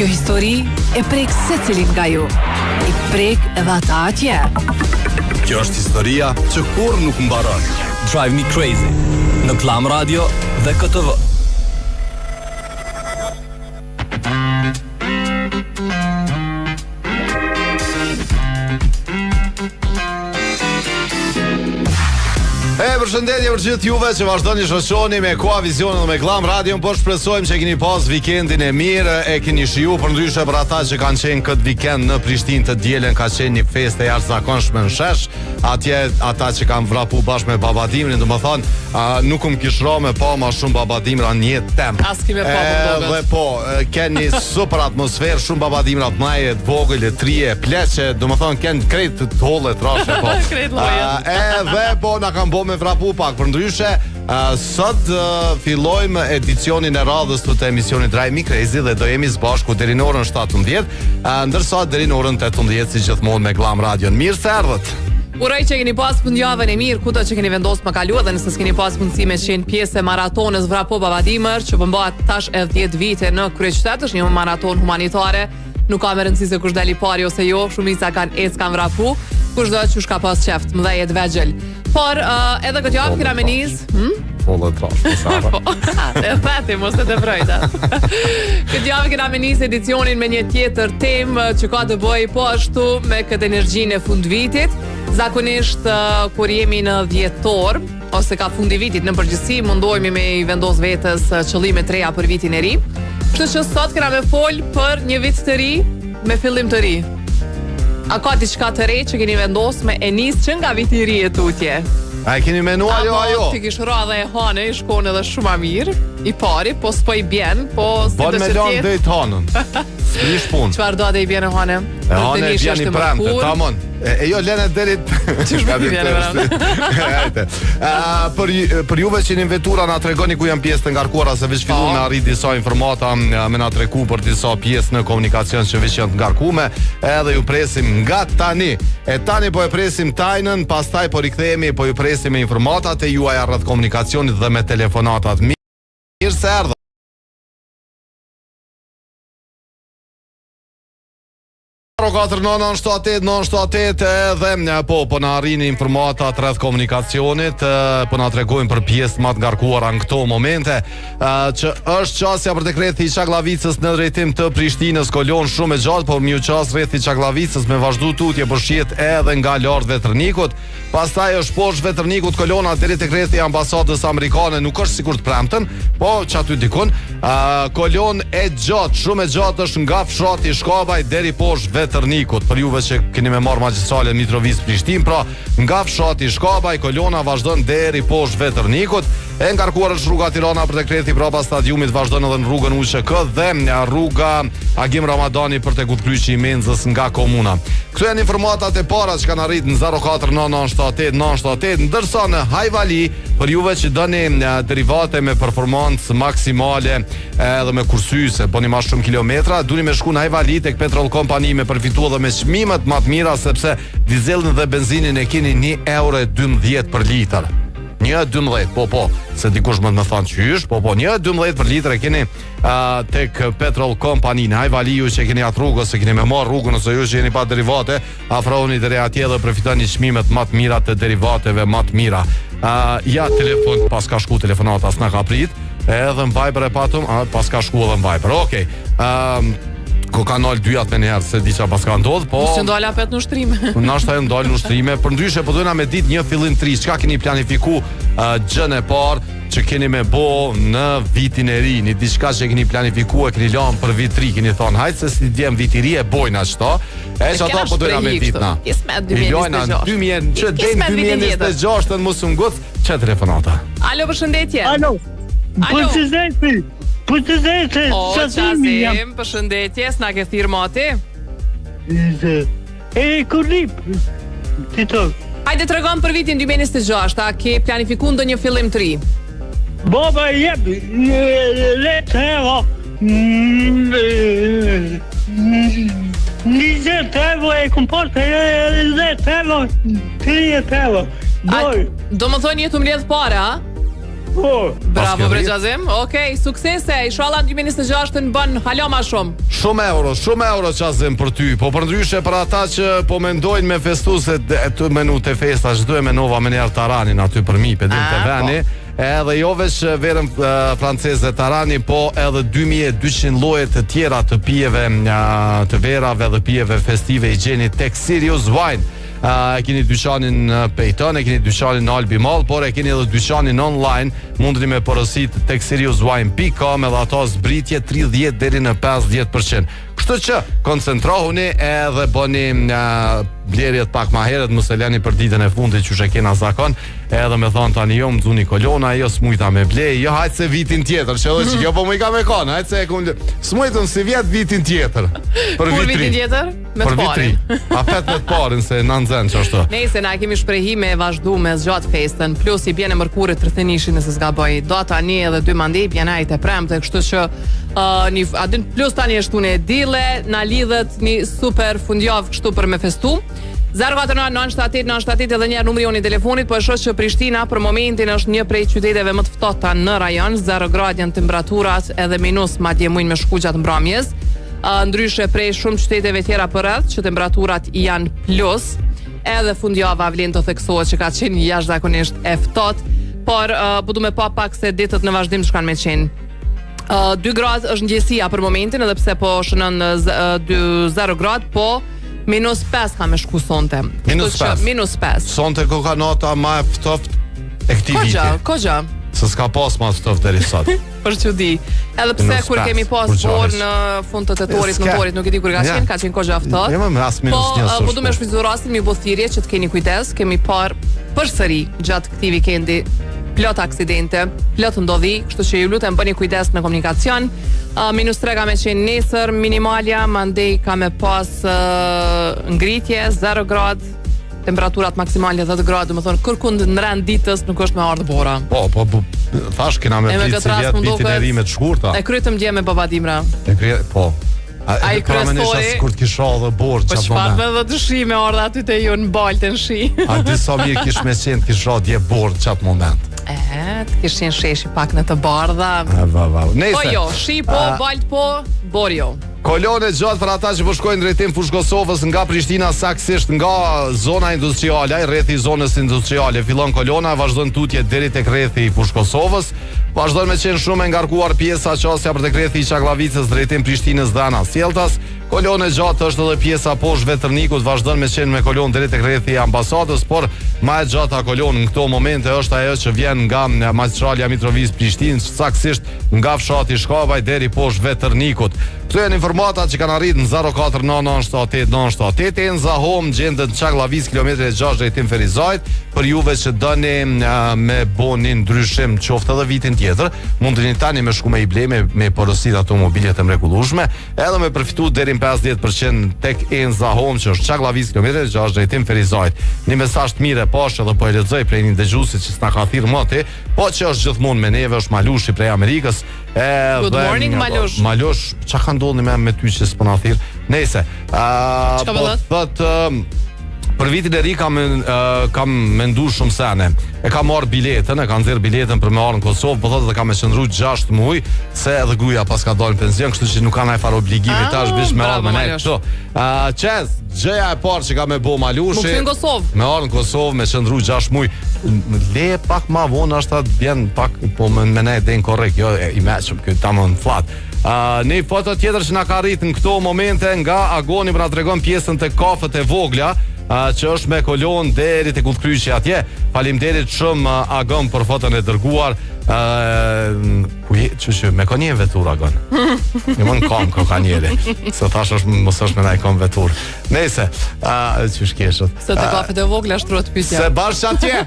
Kjo histori e prek secilin nga ju. I prek edhe ata atje. Kjo është historia që kur nuk mbaron. Drive Me Crazy në Klam Radio dhe KTV. Përshëndetje për gjithë juve që vazhdoni shoqoni me Koavizionin dhe me Klam Radion, po shpresojmë që keni pas vikendin e mirë, e keni shiju përndryshe për ata që kanë qenë këtë vikend në Prishtinë të dielën ka qenë një festë e jashtëzakonshme në shesh. Atje ata që kanë vrapu bashkë me Babadimrin, domethënë nuk kishro me pa më shumë Babadimra në një temp. As kime pa më dhe po, keni super atmosferë, shumë Babadimra të mëdha, të vogël, të trije, pleqe, domethënë kanë krejt të holle trashe po. Edhe po na kanë bë me vrapu pak përndryshe. Sot fillojmë edicionin e radhës të emisionit Drive Me Crazy dhe do jemi së bashku deri në orën 17, ndërsa deri në orën 18 si gjithmonë me Klam Radion. Mirë se erdhët. Uroj që keni pas fundjavën e mirë, kudo që keni vendosur më kalu, dhe nëse s'keni pas mundësi me qenë pjesë e maratonës Vrapo Babadimër, që bëmbat tash edhe 10 vite në kryeqytet, është një maraton humanitare. Nuk ka më rëndësi se kush dali pari ose jo, shumica kanë vrapu, kush do që ka pas qeft, mëdhej e të vegjël. Por edhe këtë javë kena me nis. Follë trash, e fati, mos të vrojta. Këtë javë kena me nis edicionin me një tjetër temë që ka të bëjë po ashtu me këtë energjinë e fundvitit. Zakonisht kur jemi në dhjetor ose ka fundi vitit në përgjithësi mundohemi me i vendos vetes qëllime të reja për vitin e ri. Kështu që sot kena me fol për një vit të ri me fillim të ri. A ka diçka të re që keni vendos me e nis që nga viti i ri e tutje? A e keni menuar jo? Ti kish radha e hane, i shkon edhe shumë a mirë. I pari, po s'po i bjen, po si do të thotë dhe të hanën. S'nish punë. Çfarë do të i bjen e hane? E hane vjen i premte, tamam. E jo lene deri ç'është vjen e premte. Për juve që në vetura na tregoni ku janë pjesë të ngarkuara se veç filluam me arrit disa informata me na tregu për disa pjesë në komunikacion që veç janë të ngarkume, edhe ju presim nga tani. E tani po e presim tajnën, pastaj po rikthehemi, po ju presim me informatat e juaja rreth komunikacionit dhe me telefonatat. Mirë se erdhët. 04978 edhe po na arrini informata rreth komunikacionit, po na tregojnë për pjesë më të ngarkuara në këto momente, që është qasja për dekreti i Çaglavicës në drejtim të Prishtinës, kolon shumë e gjatë, por miu qas rreth i Çaglavicës me vazhdu tutje për shihet edhe nga lart Vetërnikut. Pastaj është poshtë Vetërnikut kolona deri tek rrethi i ambasadës amerikane, nuk është sikur të premten, po çaty dikun, kolon e gjatë, shumë e gjatë është nga fshati Shkabaj deri poshtë Vetërnikut. Për juve që keni me marrë magjistrale Mitrovic Prishtinë, pra nga fshati Shkabaj kolona vazhdon deri poshtë Vetërnikut. E ngarkuar është rruga Tirana për dekreti brapa stadiumit, vazhdon edhe në rrugën UÇK dhe rruga Agim Ramadani për tek Utkyçi i Menzës nga komuna. Këto janë informatat e para që kanë arritur në 04978 ndërsa në Hajvali, për juve që doni derivate me performancë maksimale edhe me kursyse, bëni më shumë kilometra, duni me shku në Hajvali tek Petrol Company me përfitu edhe me çmimet më të mira, sepse dizellin dhe benzinin e keni 1,12 për litër. 1,12, po, se dikush më të thonë qysh, po, 1,12 për litër e keni tek Petrol Company në Hajvali, ju që keni atë rrugë, se keni me marrë rrugën, ose ju që jeni pa derivate, afrohuni deri atje dhe përfitoni çmimet më të mira të derivateve më të mira. Ja telefon, pas ka shku telefonata, as na ka prit, edhe në Viber e patëm, pas ka shku edhe në Viber, okej. Ko ka nalë dyjat me njerë, se di qa pas ka ndodhë, po... Nësë ndalë apet në ushtrime. Nashta e ndalë në ushtrime, për ndryshe, po dojna me dit një fillim të ri, qka keni planifiku gjën e parë që keni me bo në vitin e ri, një diçka që keni planifiku e keni lanë për vit ri, keni thonë, hajtë se si djem vit i ri e bojna qëto, e që ato po dojna me ditna. Milojna në 2000, që dejnë 2026 të musë më gëtë, që telefonata. Alo, përshëndetje. Alo, përshëndetje. Përshëndetje, Qazim, përshëndetje, s'na ke thirë mati? Kurrip, ti tërë. Hajde të regon për vitin 2026, a ke planifiku ndonjë fillim të ri? Baba jep, letë evo, 20 evo e komporte, 10 evo, 30 evo. Do më thonë jetu mledh pare, a? Po. Bravo bre Xhazim. Okej, suksese. Inshallah 2026 të bën hala më shumë. Shumë euro Xhazim për ty. Po përndryshe për ata që po mendojnë me festu se të menu të festa, çdo e menova me njerë Taranin aty për mi, pedim të veni. Edhe jo veç verën franceze Tarani, po edhe 2200 lloje të tjera të pijeve, të verave dhe pijeve festive i gjeni tek Serious Wine. E keni dyqanin Pejton, e keni dyqanin në Albi Mall, por e keni edhe dyqanin online, mundeni me porosit tek seriouswine.com, edhe ato zbritje 30 deri në 50%. Kështu që koncentrohuni edhe bëni blerjet pak ma herët, mos e lani për ditën e fundit që kena zakon, edhe me thonë tani jo më zuni kolona, jo smujta me blej, jo hajtë se vitin tjetër, që edhe që kjo po më i ka me konë, hajtë se e kumë smujtëm si vjetë vitin tjetër. Për vitin tjetër? Me të parin. A fet me të parin, se në nëzën që është. Nejse, na kemi shprehi me vazhdu me zgjatë festën, plus i bjene mërkurit të rëthenishin nëse s'ga bëj, do tani edhe 2 mandej bjenajt e premte, kështu që plus tani është unë e dile, na lidhet një super fundjavë kështu për me festu. 049-978 edhe njerë numri unë i telefonit, po e shoh që Prishtina për momentin është një prej qyteteve më të ftohta në rajon, 0 gradë janë temperaturat edhe minus madje mujnë me shku gjatë mbrëmjes. Ndryshe prej shumë qyteteve tjera për rreth që temperaturat janë plus, edhe fundjava vlen të theksohet që ka qenë jashtëzakonisht e ftohtë, por po du me pa pak se ditët në vazhdim shkan me qenë. 2 gradë është ndjesia për momentin, edhe pse po shënën 0 gradë, po minus 5 ka me shku sonte. Minus 5. Sonte ko ka nota ma e ftoft e këti viti. Kogja. Se s'ka pas ma ftoft deri sot. Për që di. Edhe pse kur kemi pas por në fund të tetorit, në torit, nuk e di kur ka qenë kogja ftoft. Po du me shpizu rastin, mi bothirje që të keni kujtes, kemi par përsëri gjatë këti vikendi plot aksidente, plot ndodhi, kështu që ju lutem bëni kujdes në komunikacion. Minus 3 ka me qenë nesër, minimalja, mandej ka me pas ngritje, 0 grad, temperaturat maksimale 10 grad, më thonë, kërkund në rend ditës nuk është me ardhë bora. Po, thash kena me pritë si vjetë vitin e rimet shkurta. E krytëm dje me babadimra. Po. A i kryestori. Kur t'kisha dhe borë qatë moment. Po shpat me dhe të shi me ardhë aty të ju në balë të në shi. A disa mirë kish me qenë t'kisha dje borë qatë moment. Të kishin sheshi pak në të bardha. Po jo, shi po, balt po, bor jo. Kolone gjatë për ata që po shkojnë drejtim fushë Kosovës nga Prishtina, saksisht nga zona industriale, rrethi i zonës industriale. Fillon kolona, vazhdon tutje deri tek rrethi i fushë Kosovës. Vazhdon me qenë shumë e ngarkuar pjesa qasja për tek rrethi i Çaklavicës drejtim Prishtinës dhe Ana Sjeltas. Kolone gjatë është edhe pjesa poshtë Vetërnikut, vazhdon me qenë me kolon deri tek rrethi i ambasadës, por më e gjata kolon në këto momente është ajo që vjen nga magistralja Mitrovic Prishtinë, saksisht nga fshati Shkavaj deri poshtë Vetërnikut. Këto janë informatat që kanë arritur në 049-978-978. Enza Home gjendet në Çaklavic kilometri 6 drejtim Ferizajt. Për juve që dëni me boni ndryshim qoftë edhe vitin tjetër, mund të një tani me shku me i ble me porosit automobilet e mrekullueshme, edhe me përfitu deri në 50% tek Enza Home që është Çaklavic kilometri 6 drejtim Ferizajt. Një mesazh të mirë poshtë edhe po e lexoj prej një dëgjuesi që s'na ka thirrë moti, po që është gjithmonë me neve, është Malushi prej Amerikës. Good morning Malush. Malush, çka ka ndodhur me ty që s'po na thirr. Nëse për vitin e ri kam menduar shumë sene. E kam marr biletën, e kam nxjerr biletën për me ardhur në Kosovë, po thotë se kam qëndru 6 muaj, se edhe gruaja pas ka dalë në pension, kështu që nuk ka ndaj farë obligimi tash bish me ardhur me ne këtu. Çes, gjëja e parë që ka me bë Malushi. Me ardhur në Kosovë, me qëndru 6 muaj. Le pak ma vonë ashta vjen pak, po me ne den korrekt, jo i mëshëm këtu tamam flat. Një foto tjetër që na ka rritë në këto momente nga Agoni për na tregon pjesën të kafët e vogla, që është me kolon deri te Kullkryqi atje. Faleminderit shumë Agon për foton e dërguar. Që me konje vetur Agon. Një mund kom kokanjeri. Se thash është mos është me naj kom vetur. Nëse, çu shkeshët. Se te kafet e vogla shtrohet pyetja. Se bash atje.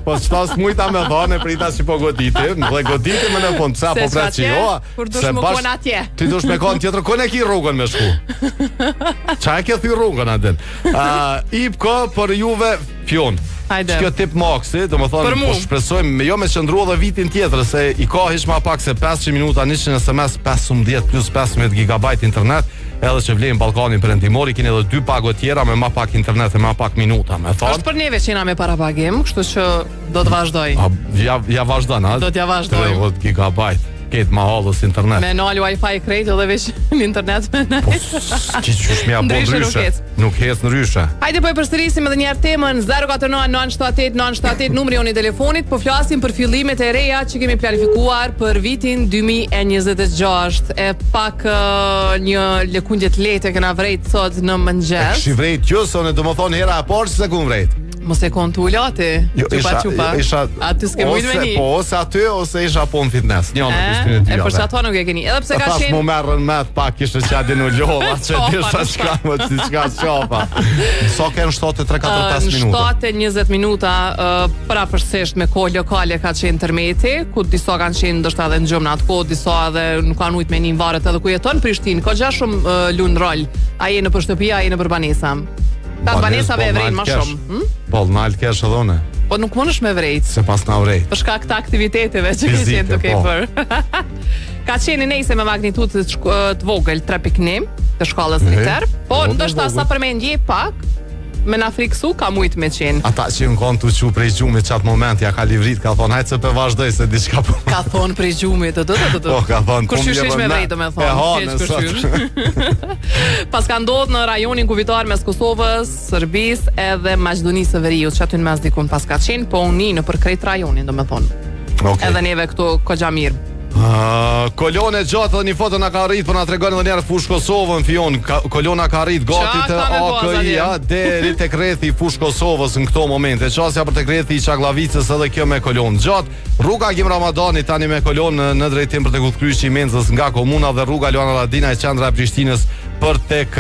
Po çfarë smujta me dhënë prita si po goditim, dhe goditim në fund sa po praçioa. Se bash atje. Ti dush me kon tjetër kon e ki rrugën me shku. Çfarë ke thy rrugën atë? Ipko për juve fjon. Kjo tip maksi, do më thonë, po shpresojmë, jo me qëndru edhe vitin tjetër, se i ka hiq ma pak se 500 minuta, 100 SMS, 15 plus 15 GB internet, edhe që vlen Ballkani Perëndimor, kin edhe 2 pago tjera me më pak internet e më pak minuta, me thonë. Është për neve që jena me parapagim, kështu që do të vazhdoj. Ja vazhdon, a? Do t'ja vazhdoj. 30 gigabajt. Ketë ma halës internet. Me nal Wi-Fi krejt edhe veç në internet me nejt. Qysh mja po ndryshe. Nuk hes në ryshe. Hajde po e përsërisim edhe njerë temën 049-978-978 numri jonë i telefonit. Po flasim për fillimet e reja që kemi planifikuar për vitin 2026. E pak një lëkundjet lehtë kena vrejt sot në mëngjes. Kshi vrejt qësën e do më thonë hera e parë që se ku vrejt. Mos e kon tu ulati. Isha aty s'ke mujt me një. Po ose aty ose isha po në fitness. Një në pishtin e dyjave. E për çato nuk e keni. Edhe pse ka qenë. Mu merrën me pak kishte çadin u lova, që disha çka më diçka çopa. Sa kanë 7:3-4-5 minuta. 7:20 minuta prapërsisht me kohë lokale ka qenë tërmeti, ku disa kanë qenë ndoshta edhe në gjumnë atë kohë, disa edhe nuk kanë ujt me një varet edhe ku jeton Prishtinë. Ka gjë shumë lund rol. Ai në për shtëpi, ai në për banesa. Ta banesave e vrejnë ma shumë. Po, në altë kesh edhe une. Po nuk mënesh me vrejt. Se pas na vrejt. Për shkak të aktiviteteve që ke qenë duke i bërë. Ka qenë nejse me magnitudë të vogël 3.1 të shkallës Richter. Po, ndoshta sa përmendje pak, me na friksu ka mujt me qenë. Ata që në konë të që prej gjumit qatë moment, ja ka livrit, ka thonë, hajtë se për vazhdoj se diçka po. Ka thonë prej gjumit, Po, ka thonë, Kurshysh me vrejtë, me thonë. Pas ka ndodhë në rajonin kuvitar mes Kosovës, Sërbis edhe Maqedonisë së Veriut, që aty në mes dikun pas ka qenë, po unë në për krejt rajonin, do me thonë. Edhe neve këtu kogja mirë. Kolona gjatë dhe një foto na ka arrit, po na tregon edhe njerë fush Kosovën fion. Kolona ka arrit gati të AKI-a deri tek rrethi fush Kosovës në këto momente. Çasja për tek rrethi i Çaglavicës edhe kjo me kolonë gjatë. Rruga Gim Ramadani tani me kolonë në drejtim për tek udhkryqi i Menzës nga komuna dhe rruga Luana Ladina e qendra e Prishtinës për tek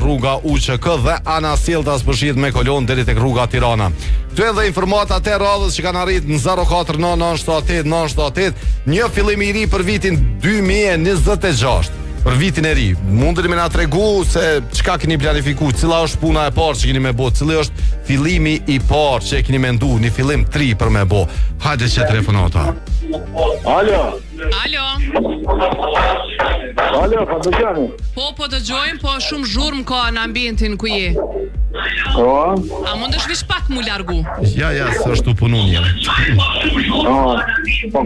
rruga UÇK dhe Ana Sjelltas përshihet me kolonë deri tek rruga Tirana. Këtu edhe informata të radhës që kanë arrit në 049-978-978, një fillim i ri për vitin 2026. Për vitin e ri, mundeni me na tregu se çka keni planifiku, cila është puna e parë që keni me bë, cili është fillimi i parë që keni mendu, një fillim 3 për me bë. Hajde që telefonata. Alo. Alo, po dëgjoni. Po dëgjojmë, po shumë zhurmë ka në ambientin ku je. Po. A mundesh vish pak mu largu? Ja, se është u punu një. Po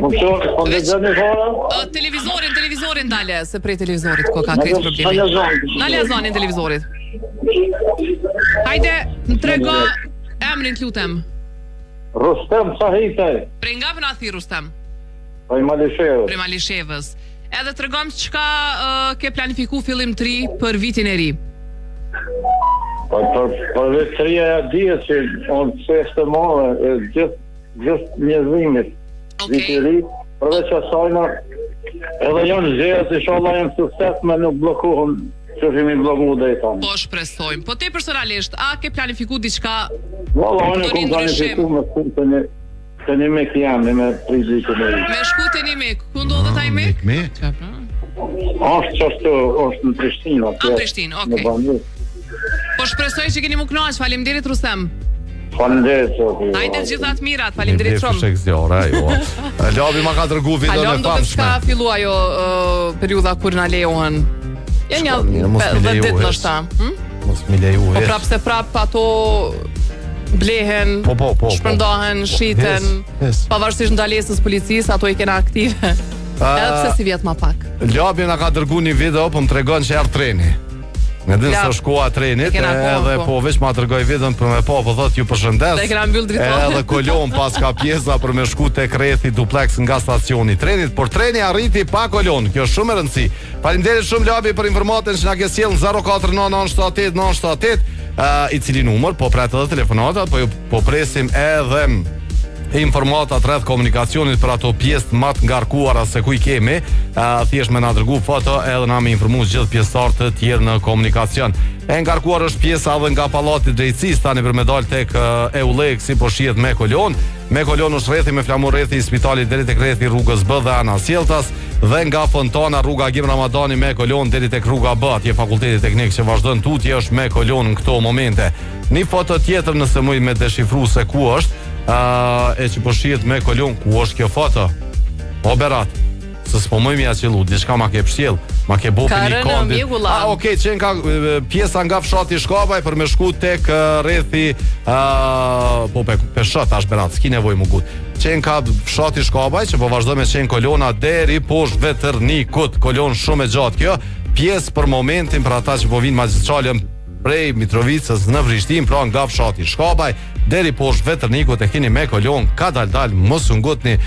dëgjoni fara? Televizorin dale, se prej televizorit ko ka këtë problemi. Nale zonin televizorit. Hajde, në trego emrin t'lutem. Rustem Sahite. Prej nga për në athi Rustem? Prej Malishevës. Prej Malishevës. Edhe të regom çka ke planifiku fillim 3 për vitin e ri. Për vetë 3 e dhjetë që unë seshte mëve gjithë njëzimit. Viti ri, përveç asajna edhe janë zhjerët i sholla janë sukses me nuk blokuhën që shimi bloku dhe i tanë. Po shpresojmë. Po te personalisht, a ke planifiku diçka Valla, unë e kom planifiku me skumë të një mek janë me prizikë me ri. Me shku të një mek, ku ndodhët a i mek? Është në Prishtinë. Në Prishtinë, okej. Po shpresoj që keni mu knaq, faleminderit Rustem. Faleminderit. Hajde gjithat mirat, faleminderit shumë. Labi ma ka dërgu video në famshme. Halon do të ka fillu ajo periudha kur na lejohen. Ja një 10 ditë ndoshta. Mos mi leju. Po prap se prap ato blehen, shpërndahen, shiten, pavarësisht ndalesës policisë, ato i kena aktive. Edhe pse si vjet ma pak. Labi na ka dërgu një video, po më tregon që erdh treni. Në dinë së shkua trenit, edhe po veç ma tërgoj vidën për me po thot ju përshëndes. Edhe kolon pas ka pjesa për me shku të krethi duplex nga stacioni trenit, por treni arriti pa kolon, kjo shumë e rëndësi. Faleminderit shumë Labi për informatin që na ke sjellë në 049-978-978, i cili numër, po pret edhe telefonatat, po presim edhe informatat rreth komunikacionit për ato pjesë më të ngarkuara se ku i kemi, thjesht me na dërgu foto edhe na më informu gjithë pjesëtarët të tjerë në komunikacion. E ngarkuar është pjesa edhe nga Pallati i Drejtësisë tani për me dal tek Eulex si po shihet me kolon. Me kolon është rrethi me flamur rrethi i spitalit deri tek rrethi rrugës B dhe Ana Sjelltas dhe nga Fontana rruga Gim Ramadani me kolon deri tek rruga B, atje Fakulteti Teknik që vazhdon tutje është me kolon në këto momente. Një foto tjetër nëse më me deshifru se ku është, e që po shihet me kolon, ku është kjo foto? O Berat, se s'po më mja qellu, diçka ma ke pështjell, ma ke bo për një kondit. Okej, qenë ka pjesa nga fshati Shkabaj për me shku tek rrethi po pe shot tash berat, s'ki nevojë më gut. Qenë ka fshati Shkabaj që po vazhdo me qenë kolona deri poshtë Vetërnikut, kolon shumë e gjatë kjo. Pjesë për momentin për ata që po vinë magjistralën prej Mitrovicës në Prishtinë, pra nga fshati Shkabaj deri poshtë Vetërnikut e keni me kolon, ka dal mos u ngutni.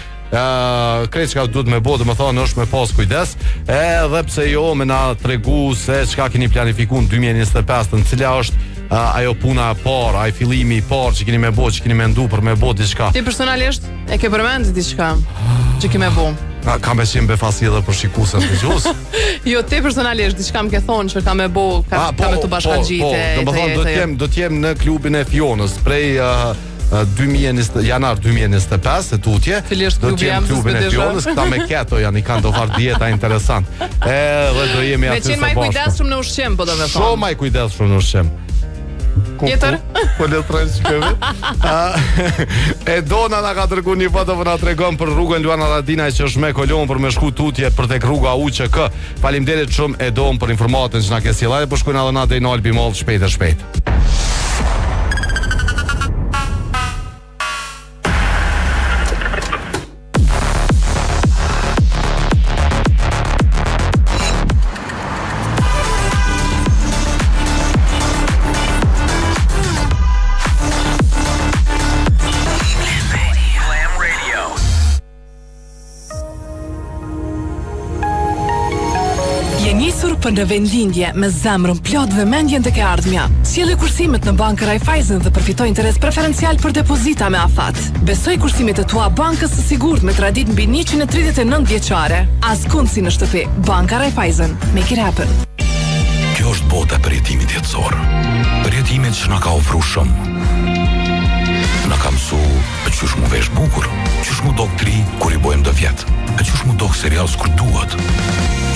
Krejt çka duhet me bo, dhe më thonë është me pas kujdes, edhe pse jo me na tregu se çka keni planifikuar në 2025, në cila është ajo puna e parë, ai fillimi i parë që keni me bo, që keni mendu për me bo diçka. Ti personalisht e ke përmend diçka që ke me bo? Kam e qenë befasi edhe për shikusën të gjus. Jo, ti personalisht diçka më ke thonë që ka me bo, ka me të bashkangjitë. Do të thonë do të jem në klubin e Fionës prej 2020 janar 2025 e tutje do të jem klubin e Fionës, këta me keto janë i kanë do farë dieta interesant. Dhe do jemi aty së bashku. Me qenë maj kujdesshëm në ushqim, po do me thonë. Shumë maj kujdesshëm në ushqim. Tjetër? Po letrojnë që kemi. Edona na ka tërgu një foto për na tregon për rrugën Luana Radinaj që është me kolon për me shku tutje për tek rruga UÇK. Faleminderit shumë Edon për informatën që na ke sjellë, po shkojnë edhe na deri në Albi Mall shpejt. Për në vendindje me zemrën plot dhe mendjen të ke ardhmja. Sjellë kursimet në Bankë Raiffeisen dhe përfitoj interes preferencial për depozita me afat. Besoj kursimet e tua bankës së sigurt me tradit mbi 139 vjeçare. Askund si në shtëpi. Banka Raiffeisen. Make it happen. Kjo është bota për jetimit jetësor. Për jetimin që na ka ofruar shumë. Na ka mësu për qysh mu vesh bukur, qysh mu dok tri kur i bojmë dë vjet, e qysh mu dok serial s'kur duhet,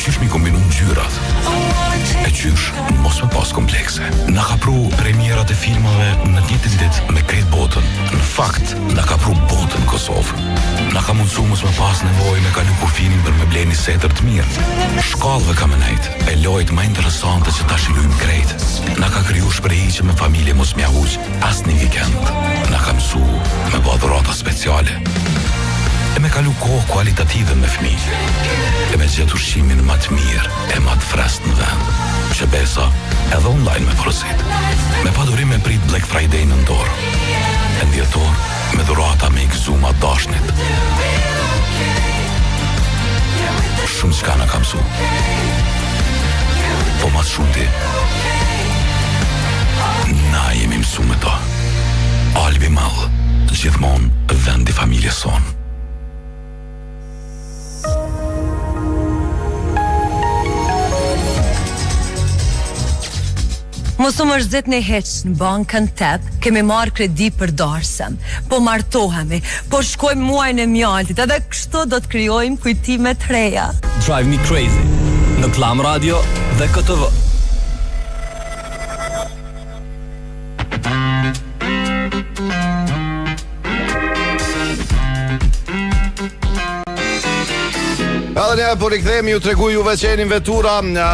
qysh mi kombinu ngjyrat, e qysh mos me pas komplekse. Na ka pru premierat e filmave në njëjtin ditë me krejt botën. Në fakt, na ka pru botën Kosovë. Na ka mundsu mos me pas nevojë me kalu kufinin për me bleni setër të mirë. Shkallëve ka me nejt, e lojt më interesante që ta shilujmë krejt. Na ka kriju shprehje me familje mos mja huq as një vikend. Na ka mësu me bë dhurata speciale. E me kalu kohë kualitative me fëmijë. E me gjetë ushqimin më të mirë e më të freskët në vend. Që besa edhe online me porosit. Me padurim me prit Black Friday në dorë. E ndjetor me dhurata me ikzuma dashnit. Shumë çka na ka mësu. Po mas shumë ti. Na jemi mësu me to. Albi Mall, gjithmonë vendi familjes sonë. Mos u mërzit në heq në bankën tep, kemi marrë kredi për darsëm, po martohemi, po shkojmë muajnë e mjaltit, edhe kështu do të krijojmë kujtime të reja. Drive Me Crazy në Klam Radio dhe KTV. Edhe ne po rikthehemi, ju tregu juve që jeni në vetura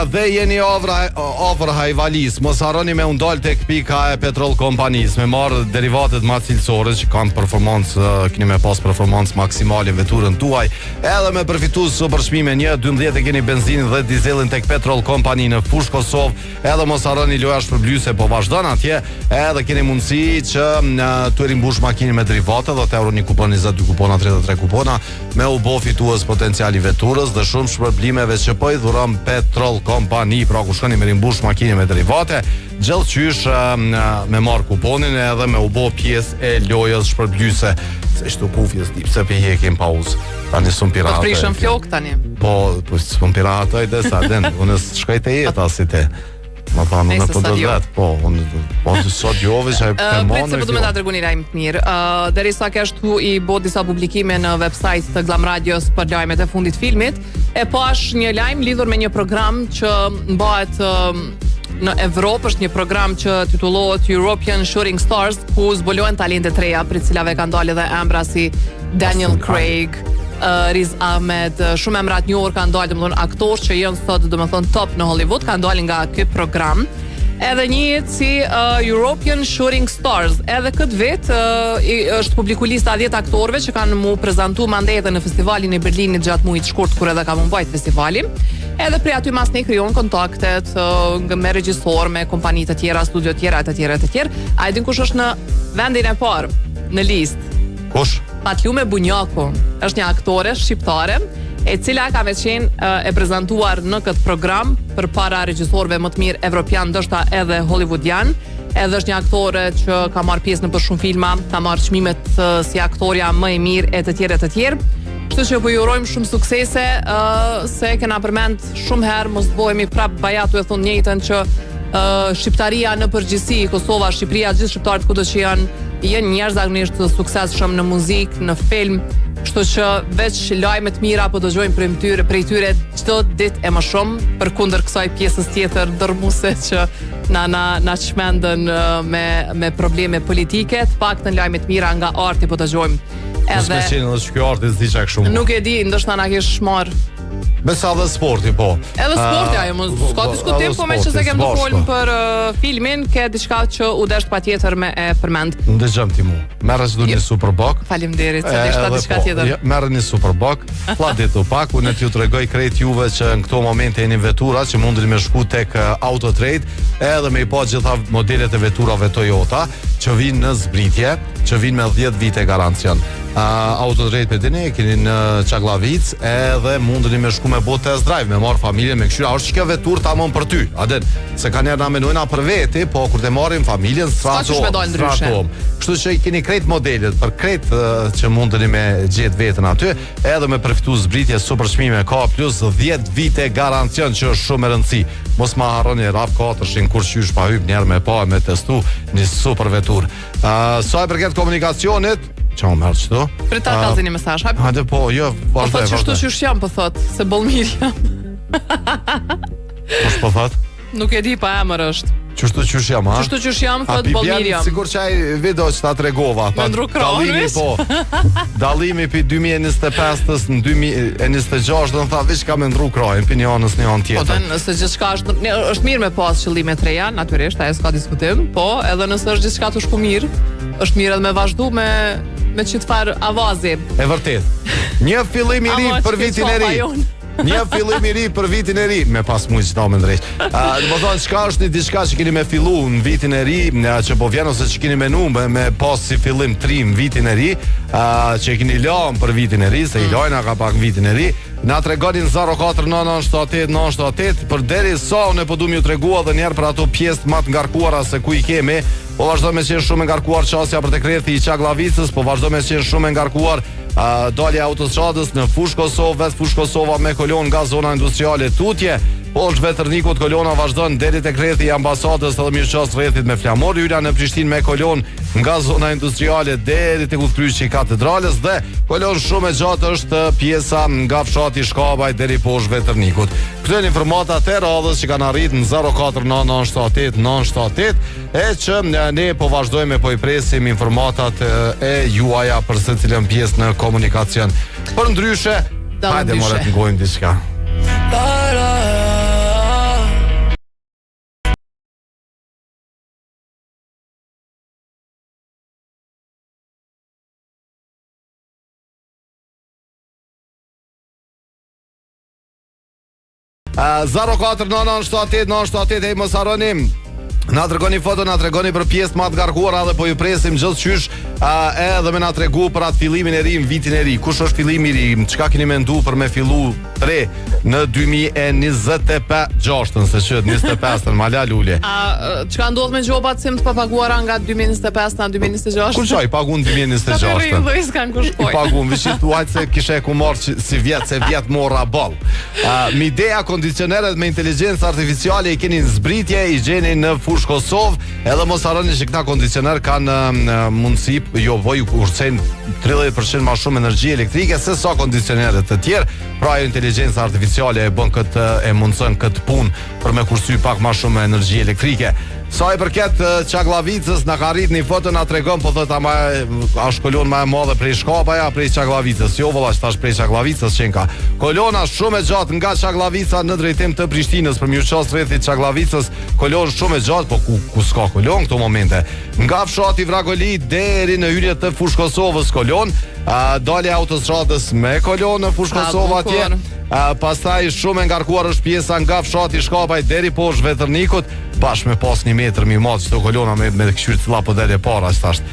dhe jeni ofër Hajvalis. Mos harroni me undal tek pika e petrol kompanis, me marrë derivatet më cilësore që kanë performancë, keni me pas performancë maksimale në veturën tuaj, edhe me përfitues super çmime 1-12 e keni benzinë dhe dizelin tek petrol kompani në Fushë Kosovë. Edhe mos harroni loja shpërblyese, po vazhdon atje, edhe keni mundësi që të rimbush makinën me derivate dhe të euro një kupon 22 kupona 33 kupona me u bë fitues potenciali veturës dhe shumë shpërblimeve që po i dhuron Petrol Kompani. Pra ku shkoni me rimbush makinë me derivate, gjellëqysh me marr kuponin edhe me u bë pjesë e lojës shpërblyese. Se shtu kufjes tip se pe hekim pauzë. Tani sun pirata. Po prishëm flok tani. Po sun pirata dhe sa den, unë shkoj te jeta si te. Ma pa në për të vetë, po, unë sot jove që e përmonë... Pritë se po du me ta tërgu një rajmë të mirë. Deri sa kështu i bo disa publikime në website të Glam Radios për lajmet e fundit filmit, e pash një lajmë lidhur me një program që bëhet në Evropë, është një program që titullohet European Shooting Stars, ku zbulojnë talente të reja, për cilave kanë dalë edhe emra si Daniel Craig, Riz Ahmed, shumë emra të njohur kanë dalë, domethënë aktorë që janë sot domethënë top në Hollywood, kanë dalë nga ky program. Edhe një si European Shooting Stars. Edhe këtë vit është publiku lista 10 aktorëve që kanë mu prezantu mandete në festivalin e Berlinit gjatë muajit shkurt kur edhe ka mbajt festivali. Edhe prej aty mas ne krijon kontaktet me regjisor, me kompani të tjera, studio të tjera. A e din kush është në vendin e parë në listë? Kush? Patlume Bunjaku është një aktore shqiptare e cila ka me qenë e prezentuar në këtë program për para regjisorëve më të mirë evropian, ndoshta edhe hollywoodian. Edhe është një aktore që ka marrë pjesë në për shumë filma, ka marrë çmimet si aktoria më e mirë e të tjerë. Kështu që po ju urojmë shumë suksese, se kena përmend shumë herë, mos bëhemi prap bajatu e thonë njëjtën që shqiptaria në përgjithësi, Kosova, Shqipëria, gjithë shqiptarët kudo që janë njerëz zakonisht të suksesshëm në muzikë, në film, kështu që veç lajme të mira po dëgjojmë prej tyre çdo ditë e më shumë, përkundër kësaj pjesës tjetër dërmuese që na çmendën me probleme politike, të paktën lajme të mira nga arti po dëgjojmë. Edhe ky arti s'di çka shumë. Nuk e di, ndoshta na kesh marr. Besa dhe sporti, po. Edhe sporti, ajo, s'ka diskutim, po me që se kem të folën për filmin, ke diçka që u desht patjetër me e përmend. Ndëgjëm ti mu, merre që du një Superbok. Faleminderit, se deshta diçka tjetër. Merre një Superbok, fla ditu pak, unë t'ju tregoj krejt juve që në këto momente jeni vetura, që mundeni me shku tek Autotrade, edhe me i po gjitha modelet e veturave Toyota, që vinë në zbritje, që vinë me 10 vite garancion. Autotrade për dini, keni në Çaklavic, edhe mundeni me shku me bo test drive, me marrë familjen, me këshyra, është që kjo vetur ta mën për ty, aden, se ka njerë na menojna për veti, po kur te marrim familjen, stratom. Kështu që i keni krejt modelet, për krejt që mundeni me gjetë vetën aty, edhe me përfitu zbritje super çmime, ka plus 10 vite garancion, që është shumë e rëndësi. Mos ma harroni RAV4-shin kur qysh pa hyp njerë me pa, me testu një super vetur. Sa e përket komunikacionit, që më mërë qëto? Për ta kalzi një mesazh, hajde. Hajde po, jo, vazhdoj. Po thot qështu qysh jam, po thot, se bollmir jam. Mos po thot? Nuk e di, pa emër është. Qështu qysh jam, ha? Qështu qysh jam, thot bollmir jam. Sigur qaj video që ta tregova. Me ndru kronëvis? Dalimi për 2025-ës në 2026, dhe në tha, vish ka me ndru krojnë, për një anës një anë tjetër. Po të nëse gjithçka është mirë me pas qëllime të reja, natyrisht, ajo s'ka diskutim, po edhe nëse është gjithçka të shku mirë, është mirë edhe me vazhdu me qitë farë avazi. E vërtet. Një fillim i ri për vitin e ri. Një fillim i ri për vitin e ri. Me pas mujtë që ta me ndrejsh. Më thonë, qka është një diçka që keni me fillu në vitin e ri, që po vjen ose që keni menu me pas si fillim 3 në vitin e ri, që keni lanë për vitin e ri, se i lajna ka pak vitin e ri, na tregonin 049978 për deri sa unë po duam ju tregua edhe njerë për ato pjesë më të ngarkuara se ku i kemi. Po vazhdo me qenë shumë e ngarkuar qasja për te krethi i Çaglavicës, po vazhdo me qenë shumë e ngarkuar dalja autostradës në Fushë Kosovë, vet Fushë Kosova me kolon nga zona industriale Tutje. Po është vetërnikut kolona vazhdon deri te krethi i ambasadës edhe mirëqas rrethit me flamor, hyra në Prishtinë me kolon nga zona industriale deri te udhkryqi i katedrales dhe kolon shumë e gjatë është pjesa nga fshati Shkabaj deri poshtë vetërnikut. Këto janë informata të radhës që kanë arritur në 049978 e që ne po vazhdojmë po i presim informatat e juaja për secilën pjesë në komunikacion. Për ndryshe, hajde more të ngojmë diçka. Uh, 049978 e mos harroni. Na tregoni foto, na tregoni për pjesë më të ngarkuara dhe po ju presim gjithçysh edhe me na tregu për atë fillimin e ri në vitin e ri. Kush është fillimi i ri? Çka keni menduar për me fillu 3 në 2025, se që 25-ën mala lule. Çka ndodh me gjobat sim të papaguara nga 2025 në 2026? Kur çaj pagun 2026? I pagun, vishit thuaj se kishe ku marrë si vjet, se vjet morra ball. Mi ideja kondicionerët me inteligjencë artificiale i keni në zbritje, i gjeni në Fushë Kosovë, edhe mos harroni që këta kondicioner kanë mundësi, jo voj urcejnë 30% ma shumë energji elektrike se sa kondicionerët të tjerë, pra ajo inteligjenca artificiale e bën këtë, e mundson këtë punë për me kursy pak ma shumë energji elektrike. Sa i përket Çaglavicës, na ka arrit një foto na tregon, po thotë është kolon më e madhe prej Shkapa ja prej Çaglavicës. Jo valla, tash prej Çaglavicës çenka. Kolona shumë e gjatë nga Çaglavica në drejtim të Prishtinës për mi u ços rreth Çaglavicës, kolon shumë e gjatë, po ku s'ka kolon këto momente. Nga fshati Vragoli deri në hyrje të Fushë Kosovës kolon, dalë autostradës me kolon në Fushë Kosovë atje. Pastaj shumë e ngarkuar është pjesa nga fshati Shkapaj deri poshtë Vetërnikut, bashkë me pas 1 metër mi madh çdo kolona me këshyr cilla po dele para tash.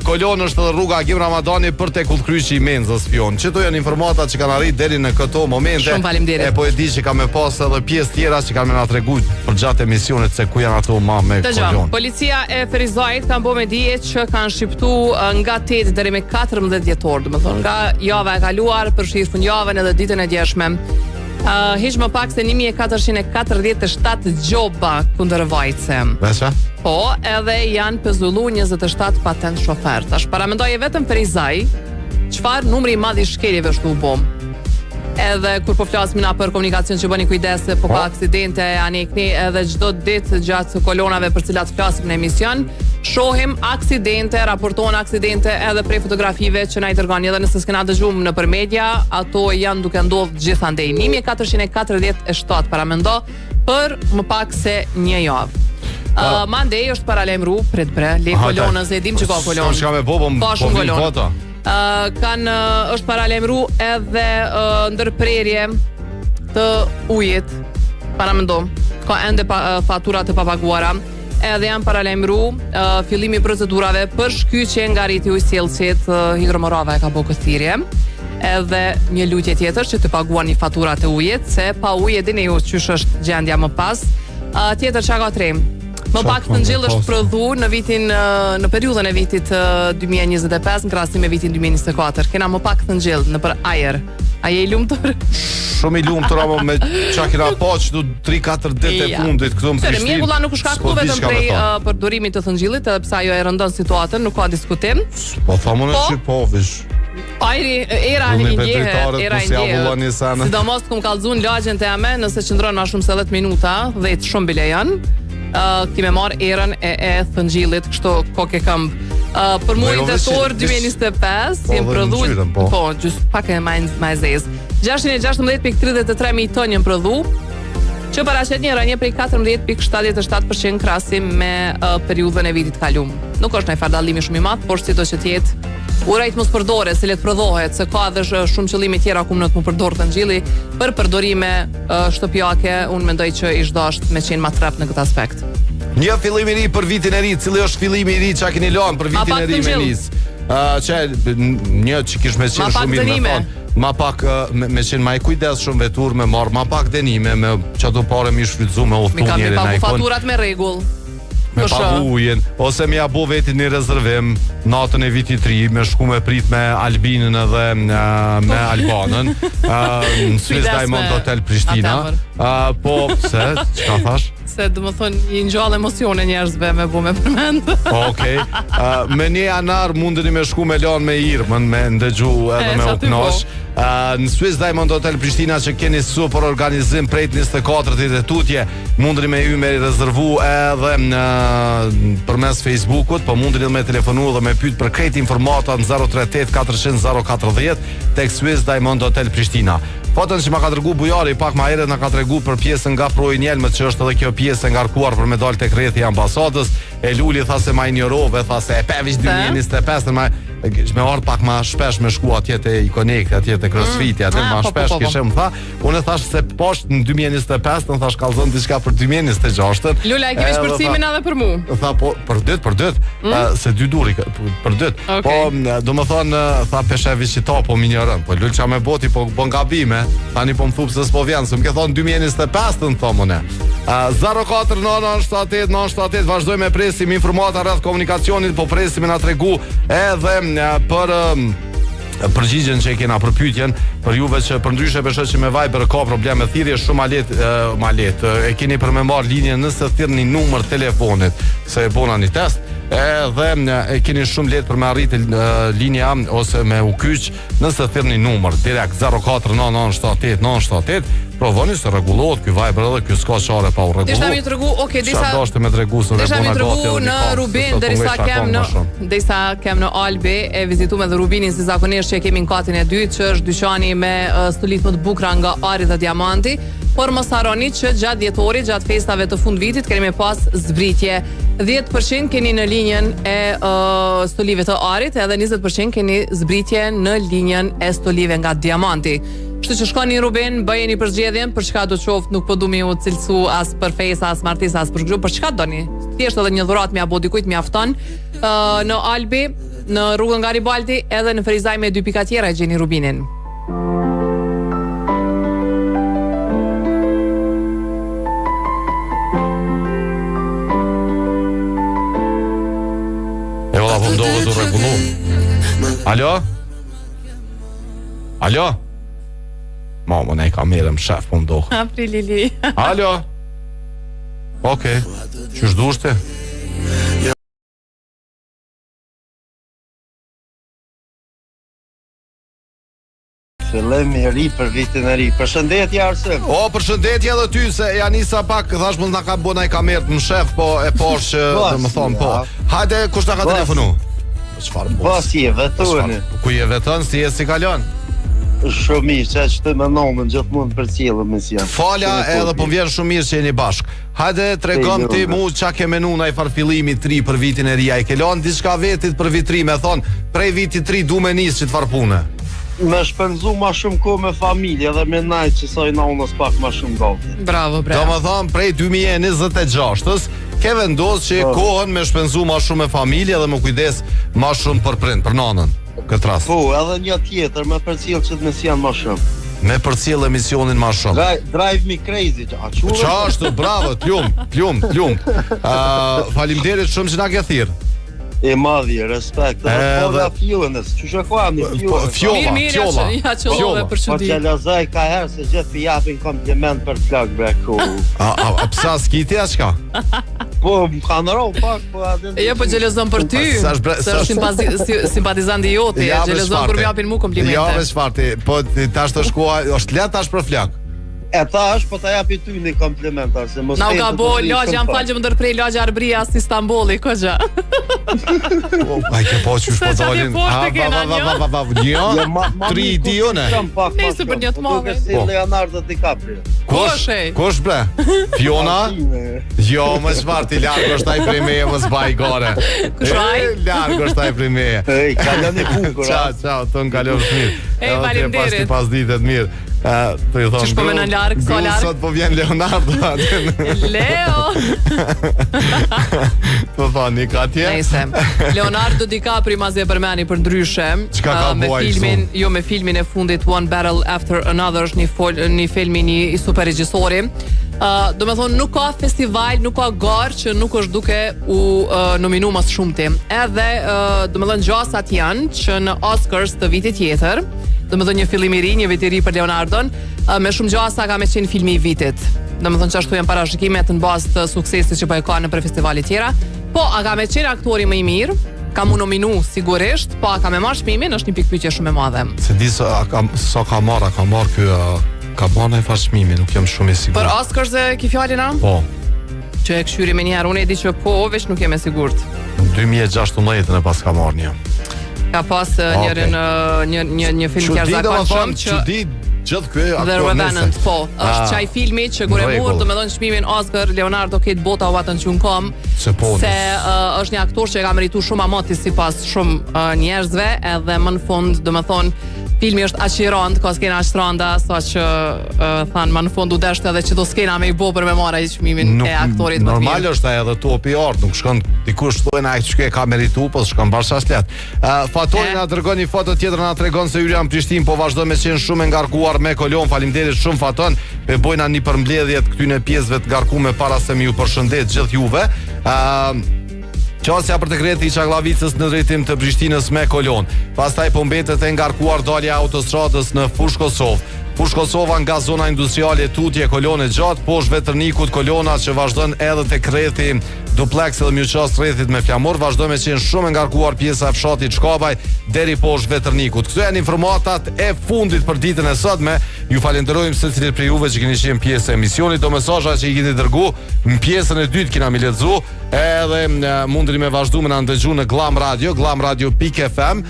Kolon është edhe rruga Agim Ramadani për tek udhkryqi i Menzës Pion. Çto janë informatat që kanë arritur deri në këto momente. Shumë faleminderit. E po e di që ka më pas edhe pjesë tjera që kanë më na treguar për gjatë emisionit se ku janë ato më me kolon. Policia e Ferizajit kanë bërë me dije që kanë shqiptuar nga 8 deri me 14 dhjetor, domethënë nga java e kaluar përfshir fundjavën edhe ditën e djeshme. Hiç më pak se 1447 gjoba kundër vajtse. Vesha? Po, edhe janë pezullu 27 patent shofer. Tash paramendoje vetëm Ferizaj, çfarë numri i madh i shkeljeve është u bom. Edhe kur po flasim na për komunikacion që bëni kujdes se po ka aksidente anekni, edhe çdo ditë gjatë kolonave për cilat flasim në emision, shohim aksidente, raportohen aksidente edhe prej fotografive që na i dërgoni, edhe nëse s'kena dëgjuar nëpër media, ato janë duke ndodhur gjithandej. 1447 paramendo për më pak se 1 javë. Mandej është paralajmëru prit le kolonës, e dim që ka kolonë. S'ka me po foto. Është paralajmëru edhe ndërprerje të ujit. Paramendo, ka ende faturat e papaguara. Edhe janë paralajmëru fillimi i procedurave për shkyqje nga rriti ujësjellësit. Hidromorava e ka bërë këtë thirrje. Edhe një lutje tjetër që të paguani faturat e ujit, se pa ujë dini ju çysh është gjendja më pas. Tjetër çka ka trem. Më pak të ngjell është prodhuar në periudhën e vitit 2025 në krahasim me vitin 2024. Kena më pak të ngjell nëpër ajër. A je i lumtur? Shumë i lumtur, ama me çka kena që do 3-4 ditë e fundit këtu në Prishtinë. Mjegulla nuk është shkaktuar vetëm prej përdorimit të thëngjillit, edhe pse ajo e rëndon situatën, nuk ka diskutim. Po thamun se po vish. Ajri, era i ndjehet. Sidomos kum kallzun lagjen te ame, nëse qëndron më shumë se 10 minuta, 10 shumë bile janë. Kime marrë erën e thëngjillit, kështu koke këmbë. Për muajin tetor 2025 jem prodhuar, po, gjysmë pak e më zezë. 616.33 tonë janë prodhuar, që paraqet një rënje prej 14.77% krahasim me periudhën e vitit kaluar. Nuk është ndonjë dallimi shumë i madh, por sidoqë të jetë, urejt mos përdore, se le të prodhohet, se ka edhe shumë qëllime tjera ku mund të përdor thëngjilli për përdorime shtëpiake. Unë mendoj që ish dasht me qenë më trap në këtë aspekt. Një fillim i ri për vitin e ri, cili është fillimi i ri çka keni lënë për vitin e ri me nis. Një që kish me qenë shumë mirë me fond. Ma pak me qenë ma i kujdes shumë vetur, me marrë ma pak denime, me çato pare mi shfrytzu me udhtu njëri na ikon. Me faturat me rregull. Me pagu ujin, ose mi abo vetin një rezervim natën e vitit 3, me shku me prit me Albinën edhe me Albanën në Swiss Diamond Hotel Prishtina. Po, se, çka thash? Se do më thonë i ngjall emocione njerëzve me bu me përmend. Okej. Me 1 janar mundeni me shku me lanë me Irmën, me ndëgju edhe me u knosh. Në Swiss Diamond Hotel Prishtina që keni super organizim prej 24 ditë tutje, mundeni me ju me rezervu edhe përmes Facebookut, po mundeni me telefonu dhe me pyet për krejt informata në 038 400 040 tek Swiss Diamond Hotel Prishtina. Foton që ma ka dërgu Bujari pak ma herët na ka tregu për pjesën nga Projinjelmët, që është edhe kjo pjesë e ngarkuar për medal tek rrethi i ambasadës. E Luli tha se ma injorove, tha se e pevish 2025, me ardh pak ma shpesh me shku atje te Ikonekti, atje te CrossFit, atje ma shpesh kishe më tha. Unë thash se poshtë në 2025, në thash kallzon diçka për 2026. Lula, e ke shpërcimin edhe për mu? Tha po, për dyt, se 2 duri për dyt. Po, do më thonë, tha peshe viqita po minjërën, po Lul qa me boti, po ngabime. Tani po më thupë se s'po vjenë, se më ke thonë 2025 të në thomune. 04-9-7-8-9-7-8, vazhdoj me presim informata rreth komunikacionit, po presim e na tregu edhe për përgjigjen që e kena për pyetjen, për juve që për ndryshe besoj që me Viber ka probleme thirrje shumë ma letë. E keni për me marrë linjen nëse thirrni numër telefonit, se e bona një test, edhe e keni shumë letë për me arritë linja ose me u kyç nëse thirrni numër direkt 04-9-7-8-9-7-8. Provoni se rregullohet ky Viber edhe ky s'ka çare pa u rregulluar. Deshta mi tregu, okay, disa dashte me tregu se bona gati në Rubin derisa kem në Albi e vizituam edhe Rubinin si zakonisht që kemi në katin e dytë, që është dyqani me stolit më të bukura nga ari dhe diamanti, por mos harroni që gjatë dhjetorit, gjatë festave të fundvitit kemi pas zbritje. 10% keni në linjën e stolive të arit, edhe 20% keni zbritje në linjën e stolive nga diamanti. Kështu që shkoni në Rubin, bëjeni përzgjedhjen për çka do të qoftë, nuk po du mi u cilësu as për festa, as martesa, as për grup, për çka doni. Thjesht edhe një dhuratë m'ia bë dikujt mjafton. Në Albi, në rrugën Garibaldi, edhe në Ferizaj me 2 pika tjera e gjeni Rubinin. E valla po ndohet të rregullu. Alo? Alo? Mama, ne ka merëm shef, po ndohë. Aprilili. Alo? Okej. Qysh dushte? Fillim i ri për vitin e ri. Përshëndetje Arsim. O, përshëndetje edhe ty, se ja nisa pak, thash mund na ka bëna i kamerë në shef, po e posh që dhe më thonë, po. Hajde, kush ta ka telefonu? Çfarë Po si e vetoni? Ku je veton, si e si kalon? Shumë mirë, që të më nomën gjithmonë për cilë mision. Fala edhe po vjen shumë mirë që jeni bashk. Hajde tregom ti mu çka ke menu ndaj farfillimi 3 për vitin e ri. Ai ke lënë diçka vetit për vitrim, e thon, prej vitit 3 du me nis çfarë pune. Me shpenzu ma shumë kohë me familje dhe me najt që soj nonës pak ma shumë gati. Bravo, bravo. Do më thonë, prej 2026-ës, ke vendos që kohën me shpenzu ma shumë me familje dhe më kujdes ma shumë për prind, për nanën, këtë rast. Po, edhe një tjetër, me përcjell që të mesion ma shumë. Me përcjell emisionin ma shumë. Drive me crazy, qa ashtu, bravo, t'lum. Faleminderit shumë që na ke thirr. E madhi, respekt. Edhe po fjolës, që shëkoam një fjolla. Po që lazaj ka herë se gjithë për japin kompliment për flak breku. A pësa s'kiti a qka? Po, më kanë ro pak, po adin... Jo, po gjelezon për ty, se është simpatizanti joti, gjelezon për më japin mu komplimente. Ja, me shfarti, po tash të shkoa, është let tash për flak. E tash, po ta japi ty një kompliment, se mos... Na u ka bo lagja, jam falë që më ndërprej lagja Arbria si Istanbuli, këgja. Ai ke po qysh po dalin. Një, 3 dione. Nesë për një të madhe. Si Leonardo DiCaprio. Kush bre? Fiona? Jo, më shfarti, largo është ai prej meje, mos baj gore. Largo është ai prej meje. Ej, kalon i bukur. Ciao, ton kalon mirë. Ej, faleminderit. Pas ditet mirë. Që shpome në larkë, so larkë. Sot po vjen Leonardo. Leo. Po thoni, ka tje? Nejse, Leonardo DiCaprio ma zje përmeni për ndryshe. Qka ka bua i shumë? Jo, me filmin e fundit One Battle After Another, është një filmi një super regjisori. Do me thonë, nuk ka festival, nuk ka garë që nuk është duke u nominu mas shumëti. Edhe, do me thonë, gjasat janë që në Oscars të vitit tjetër, do me thonë një fillim i ri, një vit i ri për Leonardon, me shumë gjasa ka me qenë filmi i vitit. Do me thonë që ashtu janë parashikimet në bazë të suksesit që po e ka në për festivalit tjera. Po, a ka me qenë aktori më i mirë, ka mu nominu sigurisht, po a ka me marrë shpimin, është një pikpyetje shumë e madhe. Se di sa ka marrë kjo... Ka bana e fashmimi, nuk jam shumë e sigur. Për Oscars e ki fjallina? Po. Që e këshyri me njerë, unë e di që po, veç nuk jem e sigurt. 2016 e pas ka marrë një. Ka pas një film kjarëzakonshëm që... Që di gjithë kë The Revenant, po. është qaj filmi që gore murë, do me dhonë shmimin Oscar, Leonardo Kate Bota u atën që unë kom, se është një aktor që e ka meritu shumë amati si pas shumë njerëzve, edhe më në fund, do me thonë, filmi është aq i rënd, ka skena aq rënda, sa që thanë më në fund u deshte edhe që do skena me i bo për me marra i çmimin e aktorit më të mirë. Normal është edhe topi i art, nuk shkon dikush thonë ai çka ka merituar, po shkon bashkë let. Fatoni na dërgon një foto tjetër, na tregon se Yllian Prishtinë po vazhdon me qenë shumë e ngarkuar me kolon. Faleminderit shumë Faton. Me bojna një përmbledhje të këtyre pjesëve të ngarkuar para se më ju përshëndet gjithë juve. Qasja për të kreti i Çaglavicës në drejtim të Prishtinës me kolon. Pastaj po mbetet e ngarkuar dalja autostradës në Fush Kosovë. Fush Kosova nga zona industriale tutje kolone gjatë, poshtë Veternikut kolona që vazhdon edhe te Kreti, duplex edhe mjuqas rrethit me flamur, vazhdon me qenë shumë e ngarkuar pjesa e fshatit Shkabaj deri poshtë Veternikut. Këto janë informatat e fundit për ditën e sotme. Ju falenderojmë secilit prej juve që keni qenë pjesë e emisionit. Do mesazha që i keni dërgu në pjesën e dytë kena mi lexu, edhe mundeni me vazhdu me na ndëgju në Glam Radio, glamradio.fm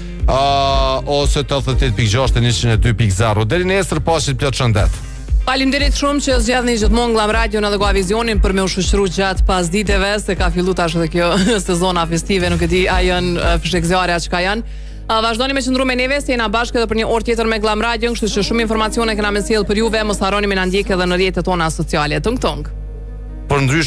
ose 88.6 e 102.0. Deri nesër, pashit plot shëndet. Faleminderit shumë që zgjedhni gjithmonë Glam Radio në dhe Vizionin për me u shoqëruar gjatë pasditeve, se ka filluar tash edhe kjo sezona festive, nuk e di a janë fshekzjarja çka janë. Vazhdoni me qëndru me neve, se jena bashkë edhe për një orë tjetër me Glam Radio, kështu që shumë informacione kena me sjellë për juve, mos harroni me na ndjekë edhe në rrjetet tona sociale. Tung tung. Për ndryshe